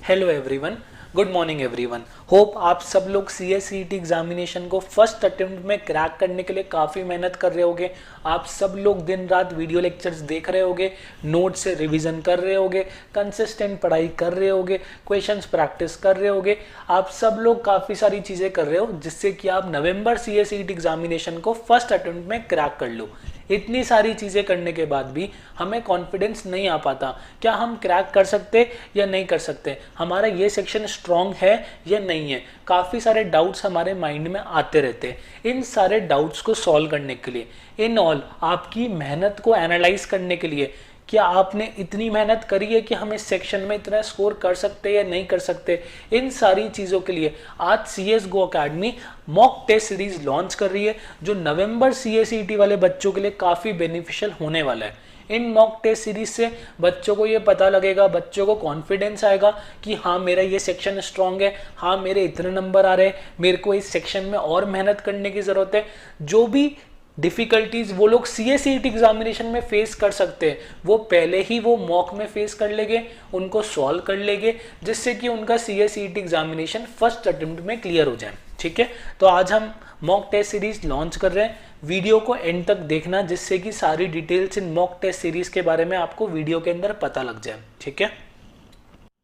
Hello everyone, good morning everyone. Hope आप सब लोग CSET एग्जामिनेशन को फर्स्ट अटेम्प्ट में क्रैक करने के लिए काफ़ी मेहनत कर रहे होगे। आप सब लोग दिन रात वीडियो लेक्चर्स देख रहे होगे, नोट्स से रिवीजन कर रहे होगे, कंसिस्टेंट पढ़ाई कर रहे होगे, क्वेश्चंस प्रैक्टिस कर रहे होगे। आप सब लोग काफ़ी सारी चीज़ें कर रहे हो जिससे कि आप नवंबर CSET एग्जामिनेशन को फर्स्ट अटेम्प्ट में क्रैक कर लो। इतनी सारी चीज़ें करने के बाद भी हमें कॉन्फिडेंस नहीं आ पाता, क्या हम क्रैक कर सकते या नहीं कर सकते, हमारा ये सेक्शन स्ट्रॉन्ग है या नहीं है। काफ़ी सारे डाउट्स हमारे माइंड में आते रहते हैं। इन सारे डाउट्स को सॉल्व करने के लिए, इन ऑल आपकी मेहनत को एनालाइज करने के लिए, क्या आपने इतनी मेहनत करी है कि हम इस सेक्शन में इतना स्कोर कर सकते हैं या नहीं कर सकते, इन सारी चीज़ों के लिए आज CSGO academy mock test series launch कर रही है जो नवंबर CSET वाले बच्चों के लिए काफ़ी बेनिफिशियल होने वाला है। इन मॉक टेस्ट सीरीज से बच्चों को ये पता लगेगा, बच्चों को कॉन्फिडेंस आएगा कि हाँ मेरा ये सेक्शन स्ट्रांग है, हाँ मेरे इतने नंबर आ रहे हैं, मेरे को इस सेक्शन में और मेहनत करने की ज़रूरत है। जो भी डिफ़िकल्टीज वो लोग CSET एग्जामिनेशन में फेस कर सकते हैं वो पहले ही वो मॉक में फेस कर लेंगे, उनको सॉल्व कर लेंगे, जिससे कि उनका CSET एग्जामिनेशन फर्स्ट अटेम्प्ट में क्लियर हो जाए। ठीक है, तो आज हम मॉक टेस्ट सीरीज लॉन्च कर रहे हैं। वीडियो को एंड तक देखना जिससे कि सारी डिटेल्स इन मॉक टेस्ट सीरीज के बारे में आपको वीडियो के अंदर पता लग जाए। ठीक है,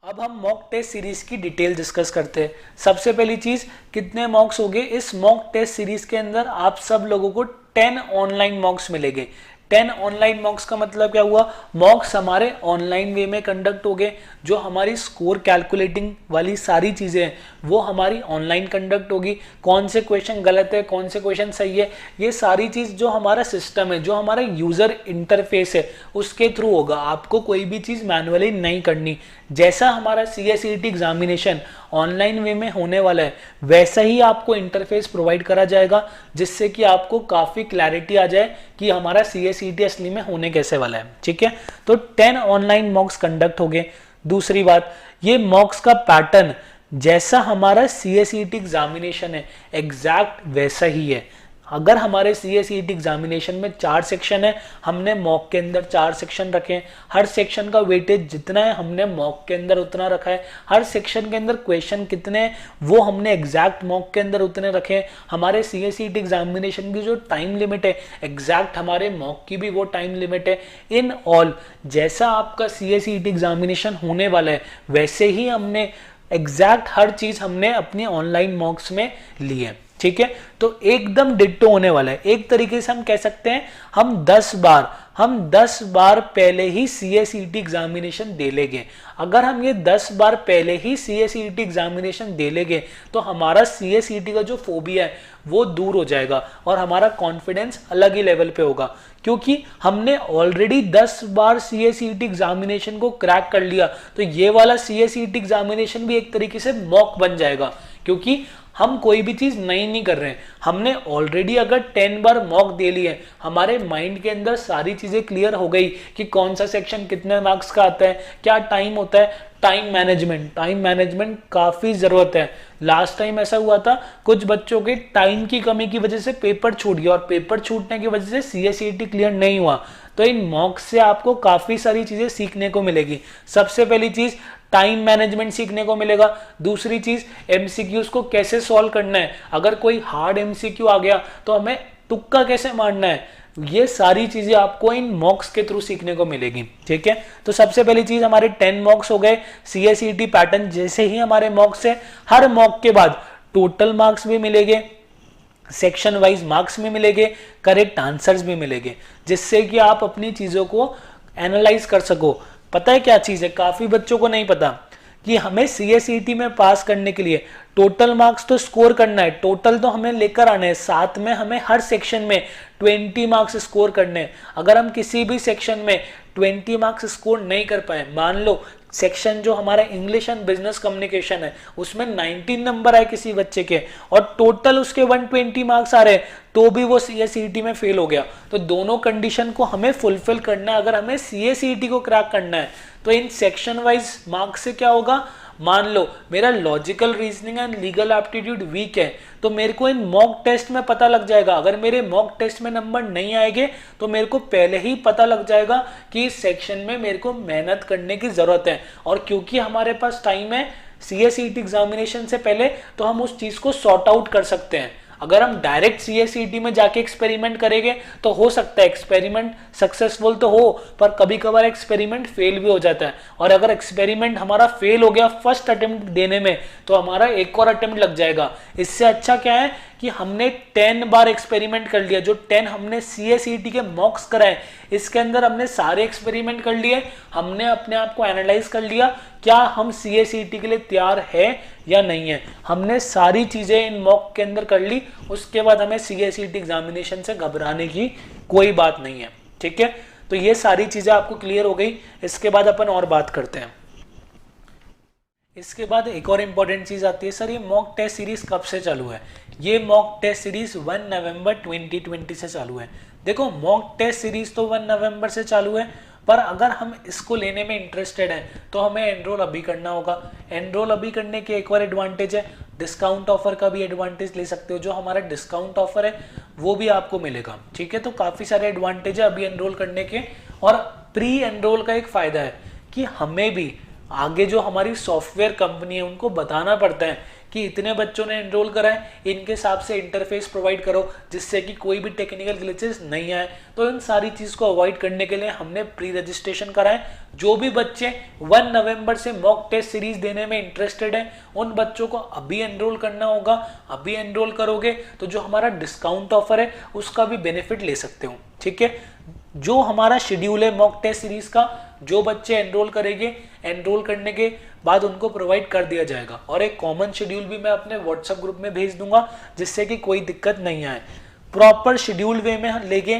अब हम मॉक टेस्ट सीरीज की डिटेल डिस्कस करते हैं। सबसे पहली चीज, कितने मॉक्स हो गए इस मॉक टेस्ट सीरीज के अंदर। आप सब लोगों को 10 ऑनलाइन मॉक्स मिलेंगे। 10 ऑनलाइन मॉक्स का मतलब क्या हुआ, मॉक्स हमारे ऑनलाइन वे में कंडक्ट हो गए। जो हमारी स्कोर कैलकुलेटिंग वाली सारी चीज़ें हैं वो हमारी ऑनलाइन कंडक्ट होगी। कौन से क्वेश्चन गलत है, कौन से क्वेश्चन सही है, ये सारी चीज़ जो हमारा सिस्टम है, जो हमारा यूज़र इंटरफेस है उसके थ्रू होगा। आपको कोई भी चीज़ मैनुअली नहीं करनी। जैसा हमारा CSET एग्जामिनेशन ऑनलाइन वे में होने वाला है वैसा ही आपको इंटरफेस प्रोवाइड करा जाएगा, जिससे कि आपको काफ़ी क्लैरिटी आ जाए कि हमारा CSET असली में होने कैसे वाला है। ठीक है, तो 10 ऑनलाइन मॉक्स कंडक्ट हो गए। दूसरी बात, ये मॉक्स का पैटर्न जैसा हमारा CSET एग्जामिनेशन है एग्जैक्ट वैसा ही है। अगर हमारे CSET एग्जामिनेशन में 4 सेक्शन है, हमने मॉक के अंदर 4 सेक्शन रखे हैं। हर सेक्शन का वेटेज जितना है हमने मॉक के अंदर उतना रखा है। हर सेक्शन के अंदर क्वेश्चन कितने हैं वो हमने एग्जैक्ट मॉक के अंदर उतने रखे हैं। हमारे CSET एग्जामिनेशन की जो टाइम लिमिट है एग्जैक्ट हमारे मॉक की भी वो टाइम लिमिट है। इन ऑल जैसा आपका CSET एग्जामिनेशन होने वाला है वैसे ही हमने एग्जैक्ट हर चीज हमने अपने ऑनलाइन मॉक्स में ली है। ठीक है, तो एकदम डिट्टो होने वाला है। एक तरीके से हम कह सकते हैं हम 10 बार पहले ही CSET एग्जामिनेशन दे लेंगे। अगर हम ये 10 बार पहले ही CSET एग्जामिनेशन दे लेंगे तो हमारा CSET का जो फोबिया है वो दूर हो जाएगा और हमारा कॉन्फिडेंस अलग ही लेवल पे होगा, क्योंकि हमने ऑलरेडी 10 बार CSET एग्जामिनेशन को क्रैक कर लिया। तो ये वाला CSET एग्जामिनेशन भी एक तरीके से मॉक बन जाएगा, क्योंकि हम कोई भी चीज नहीं कर रहे हैं। हमने ऑलरेडी अगर 10 बार मॉक दे लिए, हमारे माइंड के अंदर सारी चीजें क्लियर हो गई कि कौन सा सेक्शन कितने मार्क्स का आता है, क्या टाइम होता है। टाइम मैनेजमेंट काफी जरूरत है। लास्ट टाइम ऐसा हुआ था, कुछ बच्चों के टाइम की कमी की वजह से पेपर छूट गया और पेपर छूटने की वजह से CSET क्लियर नहीं हुआ। तो इन मॉक्स से आपको काफी सारी चीजें सीखने को मिलेगी। सबसे पहली चीज टाइम मैनेजमेंट सीखने को मिलेगा। दूसरी चीज MCQs को कैसे सॉल्व करना है, अगर कोई हार्ड MCQ आ गया तो हमें तुक्का कैसे मारना है, ये सारी चीजें आपको इन मॉक्स के थ्रू सीखने को मिलेगी। ठीक है, तो सबसे पहली चीज हमारे 10 मॉक्स हो गए। CSET पैटर्न जैसे ही हमारे मॉक्स है, हर मॉक के बाद टोटल मार्क्स भी मिलेंगे, सेक्शन वाइज मार्क्स भी मिलेंगे, करेक्ट आंसर्स भी मिलेंगे, जिससे कि आप अपनी चीजों को एनालाइज कर सको। पता है क्या चीज है, काफी बच्चों को नहीं पता कि हमें CSET में पास करने के लिए टोटल मार्क्स तो स्कोर करना है, टोटल तो हमें लेकर आने हैं, साथ में हमें हर सेक्शन में 20 मार्क्स स्कोर करने हैं। अगर हम किसी भी सेक्शन में 20 मार्क्स स्कोर नहीं कर पाए, मान लो सेक्शन जो हमारा इंग्लिश एंड बिजनेस कम्युनिकेशन है उसमें 19 नंबर आए किसी बच्चे के और टोटल उसके 120 मार्क्स आ रहे हैं, तो भी वो CSET में फेल हो गया। तो दोनों कंडीशन को हमें फुलफिल करना है। अगर हमें CSET को क्रैक करना है तो इन सेक्शन वाइज मार्क्स से क्या होगा, मान लो मेरा logical reasoning and legal aptitude weak है, तो मेरे को इन मॉक टेस्ट में पता लग जाएगा। अगर मेरे मॉक टेस्ट में नंबर नहीं आएंगे तो मेरे को पहले ही पता लग जाएगा कि इस सेक्शन में मेरे को मेहनत करने की जरूरत है। और क्योंकि हमारे पास टाइम है CA/CET एग्जामिनेशन से पहले, तो हम उस चीज को सॉर्ट आउट कर सकते हैं। अगर हम डायरेक्ट CA/CET में जाके एक्सपेरिमेंट करेंगे तो हो सकता है एक्सपेरिमेंट सक्सेसफुल तो हो, पर कभी कभार एक्सपेरिमेंट फेल भी हो जाता है। और अगर एक्सपेरिमेंट हमारा फेल हो गया फर्स्ट अटेम्प्ट देने में, तो हमारा एक और अटेम्प्ट लग जाएगा। इससे अच्छा क्या है कि हमने 10 बार एक्सपेरिमेंट कर लिया। जो 10 हमने CA/CET के मॉक्स कराए, इसके अंदर हमने सारे एक्सपेरिमेंट कर लिए, हमने अपने आप को एनालाइज कर लिया क्या हम CA/CET के लिए तैयार है या नहीं है। हमने सारी चीजें इन मॉक के अंदर कर ली, उसके बाद हमें CA/CET एग्जामिनेशन से घबराने की कोई बात नहीं है। ठीक है, तो ये सारी चीजें आपको क्लियर हो गई। इसके बाद अपन और बात करते हैं। इसके बाद एक और इम्पॉर्टेंट चीज आती है, सर ये मॉक टेस्ट सीरीज कब से चालू है। ये मॉक टेस्ट सीरीज 1 नवंबर 2020 से चालू है। देखो मॉक टेस्ट सीरीज तो 1 नवंबर से चालू है, पर अगर हम इसको लेने में इंटरेस्टेड हैं तो हमें एनरोल अभी करना होगा। एनरोल अभी करने के एक और एडवांटेज है, डिस्काउंट ऑफर का भी एडवांटेज ले सकते हो। जो हमारा डिस्काउंट ऑफर है वो भी आपको मिलेगा। ठीक है, तो काफी सारे एडवांटेज है अभी एनरोल करने के। और प्री एनरोल का एक फायदा है कि हमें भी आगे जो हमारी सॉफ्टवेयर कंपनी है उनको बताना पड़ता है कि इतने बच्चों ने एनरोल करा है, इनके हिसाब से इंटरफेस प्रोवाइड करो जिससे कि कोई भी टेक्निकल ग्लिचेस नहीं आए। तो इन सारी चीज को अवॉइड करने के लिए हमने प्री रजिस्ट्रेशन करा है। जो भी बच्चे 1 नवंबर से मॉक टेस्ट सीरीज देने में इंटरेस्टेड हैं, उन बच्चों को अभी एनरोल करना होगा। अभी एनरोल करोगे तो जो हमारा डिस्काउंट ऑफर है उसका भी बेनिफिट ले सकते हो। ठीक है, जो हमारा शेड्यूल है मॉक टेस्ट सीरीज का, जो बच्चे एनरोल करेंगे, एनरोल करने के बाद उनको प्रोवाइड कर दिया जाएगा। और एक कॉमन शेड्यूल भी मैं अपने व्हाट्सएप ग्रुप में भेज दूंगा जिससे कि कोई दिक्कत नहीं आए। प्रॉपर शेड्यूल वे में लेके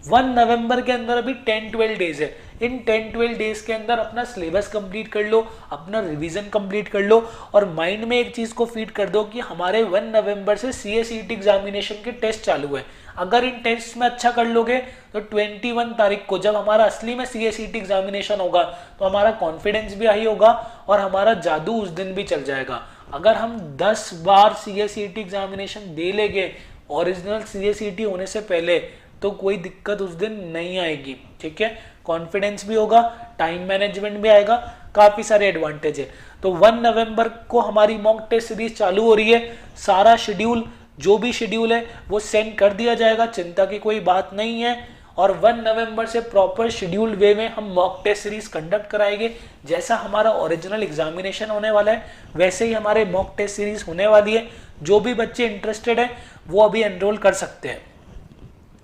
1 नवंबर के अंदर अभी 10-12 डेज है। इन 10-12 डेज के अंदर अपना सिलेबस कंप्लीट कर लो, अपना रिवीजन कंप्लीट कर लो और माइंड में एक चीज को फीड कर दो कि हमारे 1 नवंबर से CA/CET एग्जामिनेशन के टेस्ट चालू है। अगर इन टेस्ट में अच्छा कर लोगे तो 21 तारीख को जब हमारा असली में CA/CET एग्जामिनेशन होगा तो हमारा कॉन्फिडेंस भी हाई होगा और हमारा जादू उस दिन भी चल जाएगा। अगर हम 10 बार CA/CET एग्जामिनेशन दे लेंगे ओरिजिनल CA/CET होने से पहले, तो कोई दिक्कत उस दिन नहीं आएगी। ठीक है, कॉन्फिडेंस भी होगा, टाइम मैनेजमेंट भी आएगा, काफी सारे एडवांटेज है। तो 1 नवंबर को हमारी मॉक टेस्ट सीरीज चालू हो रही है। सारा शेड्यूल, जो भी शेड्यूल है वो सेंड कर दिया जाएगा, चिंता की कोई बात नहीं है। और 1 नवंबर से प्रॉपर शेड्यूल वे में हम मॉक टेस्ट सीरीज कंडक्ट कराएंगे। जैसा हमारा ओरिजिनल एग्जामिनेशन होने वाला है वैसे ही हमारे मॉक टेस्ट सीरीज होने वाली है। जो भी बच्चे इंटरेस्टेड है वो अभी एनरोल कर सकते हैं।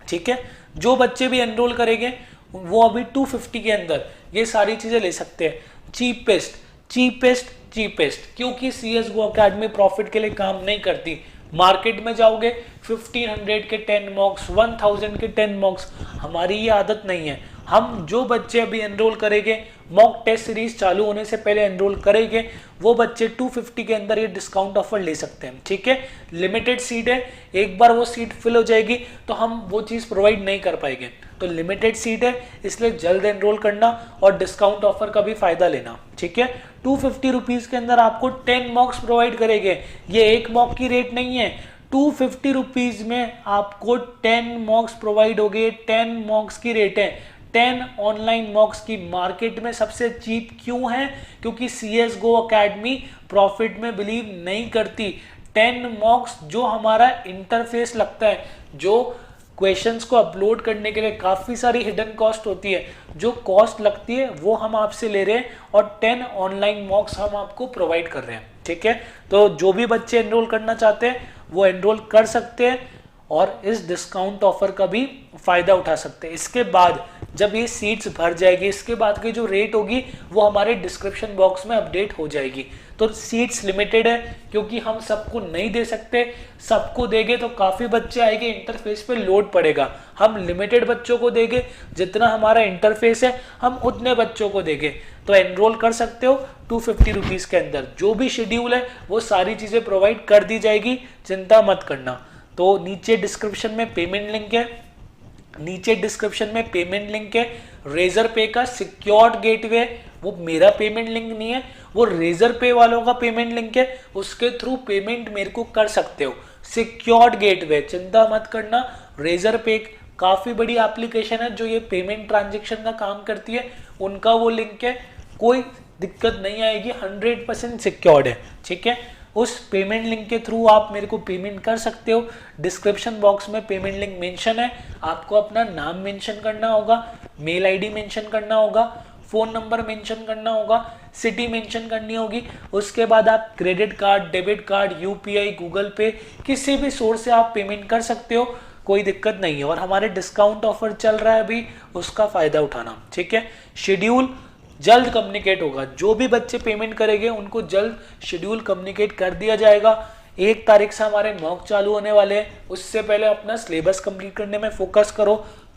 ठीक है, जो बच्चे भी एनरोल करेंगे वो अभी 250 के अंदर ये सारी चीजें ले सकते हैं। चीपेस्ट चीपेस्ट चीपेस्ट, क्योंकि CSGO अकेडमी प्रॉफिट के लिए काम नहीं करती। मार्केट में जाओगे 1500 के 10 मॉक्स, 1000 के 10 मॉक्स, हमारी ये आदत नहीं है। हम जो बच्चे अभी एनरोल करेंगे, मॉक टेस्ट सीरीज चालू होने से पहले एनरोल करेंगे, वो बच्चे 250 के अंदर ये डिस्काउंट ऑफर ले सकते हैं। ठीक है, लिमिटेड सीट है, एक बार वो सीट फिल हो जाएगी तो हम वो चीज़ प्रोवाइड नहीं कर पाएंगे। तो लिमिटेड सीट है, इसलिए जल्द एनरोल करना और डिस्काउंट ऑफर का भी फायदा लेना। ठीक है, 250 रुपीज़ के अंदर आपको 10 मॉक्स प्रोवाइड करेंगे। ये एक मॉक की रेट नहीं है, 250 रुपीज़ में आपको 10 मॉक्स प्रोवाइड हो गए। 10 मॉक्स की रेट है, 10 ऑनलाइन मॉक्स की। मार्केट में सबसे चीप क्यों है? क्योंकि CSGO अकेडमी प्रॉफिट में बिलीव नहीं करती। 10 मॉक्स जो हमारा इंटरफेस लगता है, जो क्वेश्चंस को अपलोड करने के लिए काफ़ी सारी हिडन कॉस्ट होती है, जो कॉस्ट लगती है वो हम आपसे ले रहे हैं और 10 ऑनलाइन मॉक्स हम आपको प्रोवाइड कर रहे हैं। ठीक है, तो जो भी बच्चे एनरोल करना चाहते हैं वो एनरोल कर सकते हैं और इस डिस्काउंट ऑफर का भी फायदा उठा सकते हैं। इसके बाद जब ये सीट्स भर जाएगी, इसके बाद की जो रेट होगी वो हमारे डिस्क्रिप्शन बॉक्स में अपडेट हो जाएगी। तो सीट्स लिमिटेड है क्योंकि हम सबको नहीं दे सकते। सबको देंगे तो काफ़ी बच्चे आएंगे, इंटरफेस पे लोड पड़ेगा। हम लिमिटेड बच्चों को देंगे, जितना हमारा इंटरफेस है हम उतने बच्चों को देंगे। तो एनरोल कर सकते हो 250 रुपीज़ के अंदर। जो भी शेड्यूल है वो सारी चीज़ें प्रोवाइड कर दी जाएगी, चिंता मत करना। तो नीचे डिस्क्रिप्शन में पेमेंट लिंक है, नीचे डिस्क्रिप्शन में पेमेंट लिंक है। रेजर पे का सिक्योर्ड गेटवे, वो मेरा पेमेंट लिंक नहीं है, वो रेजर पे वालों का पेमेंट लिंक है, उसके थ्रू पेमेंट मेरे को कर सकते हो। सिक्योर्ड गेटवे, चिंता मत करना, रेजर पे काफी बड़ी एप्लीकेशन है जो ये पेमेंट ट्रांजेक्शन का काम करती है, उनका वो लिंक है, कोई दिक्कत नहीं आएगी, 100% सिक्योर्ड है। ठीक है, उस पेमेंट लिंक के थ्रू आप मेरे को पेमेंट कर सकते हो। डिस्क्रिप्शन बॉक्स में पेमेंट लिंक मेंशन है, आपको अपना नाम मेंशन करना होगा, मेल आईडी मेंशन करना होगा, फोन नंबर मेंशन करना होगा, सिटी मेंशन करनी होगी। उसके बाद आप credit card, debit card, UPI, Google पे, किसी भी सोर्स से आप पेमेंट कर सकते हो, कोई दिक्कत नहीं है। और हमारे डिस्काउंट ऑफर चल रहा है अभी, उसका फायदा उठाना। ठीक है, शेड्यूल जल्द कम्युनिकेट होगा, जो भी बच्चे पेमेंट करेंगे उनको जल्द शेड्यूल कम्युनिकेट कर दिया जाएगा। 1 तारीख से हमारे मॉक चालू होने वाले हैं, उससे पहले अपना सिलेबस कंप्लीट करने में फोकस करो,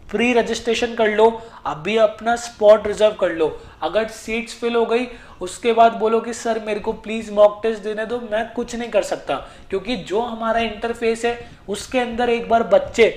प्री रजिस्ट्रेशन कर लो, अभी अपना स्पॉट रिजर्व कर लो। अगर सीट्स फिल हो गई उसके बाद बोलो कि सर मेरे को प्लीज मॉक टेस्ट देने दो, मैं कुछ नहीं कर सकता, क्योंकि जो हमारा इंटरफेस है उसके अंदर एक बार बच्चे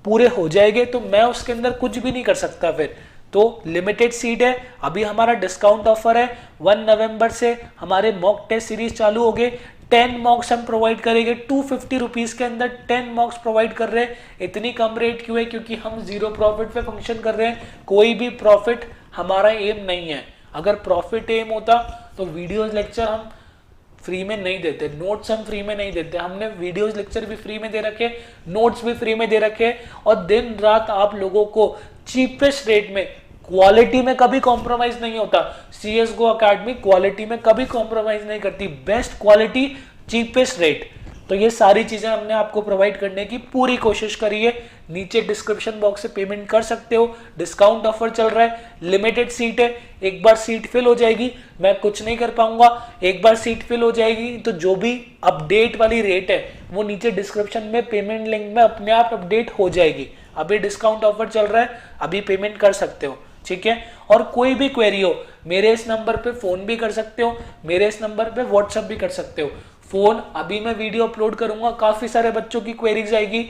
पूरे हो जाएंगे तो मैं उसके अंदर कुछ भी नहीं कर सकता। फिर तो लिमिटेड सीट है, अभी हमारा डिस्काउंट ऑफर है, 1 नवंबर से हमारे मॉक टेस्ट सीरीज चालू हो गए। 10 मॉक्स हम प्रोवाइड करेंगे 250 रुपीज के अंदर, 10 मॉक्स प्रोवाइड कर रहे हैं। इतनी कम रेट क्यों है? क्योंकि हम जीरो प्रॉफिट पे फंक्शन कर रहे हैं, कोई भी प्रॉफिट हमारा एम नहीं है। अगर प्रॉफिट एम होता तो वीडियोस लेक्चर हम फ्री में नहीं देते, नोट्स हम फ्री में नहीं देते, हमने वीडियोस लेक्चर भी फ्री में दे रखे, नोट्स भी फ्री में दे रखे, और दिन रात आप लोगों को चीपेस्ट रेट में, क्वालिटी में कभी कॉम्प्रोमाइज नहीं होता। CSGO अकेडमी क्वालिटी में कभी कॉम्प्रोमाइज नहीं करती, बेस्ट क्वालिटी, चीपेस्ट रेट। तो ये सारी चीजें हमने आपको प्रोवाइड करने की पूरी कोशिश करी है। नीचे डिस्क्रिप्शन बॉक्स से पेमेंट कर सकते हो, डिस्काउंट ऑफर चल रहा है, लिमिटेड सीट है, एक बार सीट फिल हो जाएगी मैं कुछ नहीं कर पाऊंगा। एक बार सीट फिल हो जाएगी तो जो भी अपडेट वाली रेट है वो नीचे डिस्क्रिप्शन में पेमेंट लिंक में अपने आप अपडेट हो जाएगी। अभी डिस्काउंट ऑफर चल रहा है, अभी पेमेंट कर सकते हो। ठीक है, और कोई भी क्वेरी हो मेरे इस नंबर पे फोन भी कर सकते हो, मेरे इस नंबर पे व्हाट्सएप भी कर सकते हो। फोन अभी मैं वीडियो अपलोड करूंगा, काफी सारे बच्चों की क्वेरीज आएगी,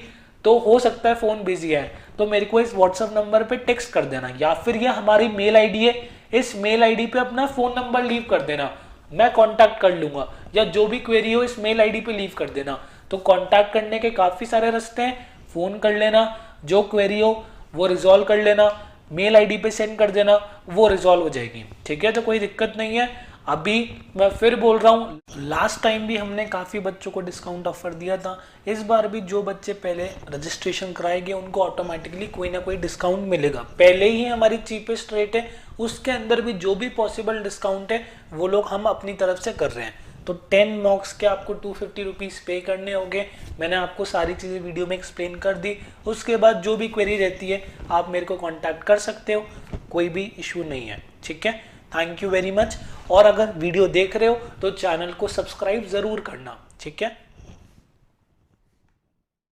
तो हो सकता है फोन बिजी है तो मेरे को इस व्हाट्सएप नंबर पे टेक्स्ट कर देना, या फिर ये हमारी मेल आईडी है, इस मेल आईडी पे अपना फोन नंबर लीव कर देना, मैं कांटेक्ट कर लूंगा, या जो भी क्वेरी हो इस मेल आईडी पे लीव कर देना। तो कांटेक्ट करने के काफी सारे रास्ते हैं, फोन कर लेना, जो क्वेरी हो वो रिजॉल्व कर लेना, मेल आईडी पे सेंड कर देना, वो रिजॉल्व हो जाएगी। ठीक है, तो कोई दिक्कत नहीं है। अभी मैं फिर बोल रहा हूँ, लास्ट टाइम भी हमने काफ़ी बच्चों को डिस्काउंट ऑफर दिया था, इस बार भी जो बच्चे पहले रजिस्ट्रेशन कराएंगे उनको ऑटोमेटिकली कोई ना कोई डिस्काउंट मिलेगा। पहले ही हमारी चीपेस्ट रेट है, उसके अंदर भी जो भी पॉसिबल डिस्काउंट है वो लोग हम अपनी तरफ से कर रहे हैं। तो 10 मॉक्स के आपको 250 रुपीज़ पे करने होंगे। मैंने आपको सारी चीज़ें वीडियो में एक्सप्लेन कर दी। उसके बाद जो भी क्वेरी रहती है आप मेरे को कांटेक्ट कर सकते हो, कोई भी इशू नहीं है। ठीक है, थैंक यू वेरी मच। और अगर वीडियो देख रहे हो तो चैनल को सब्सक्राइब ज़रूर करना। ठीक है।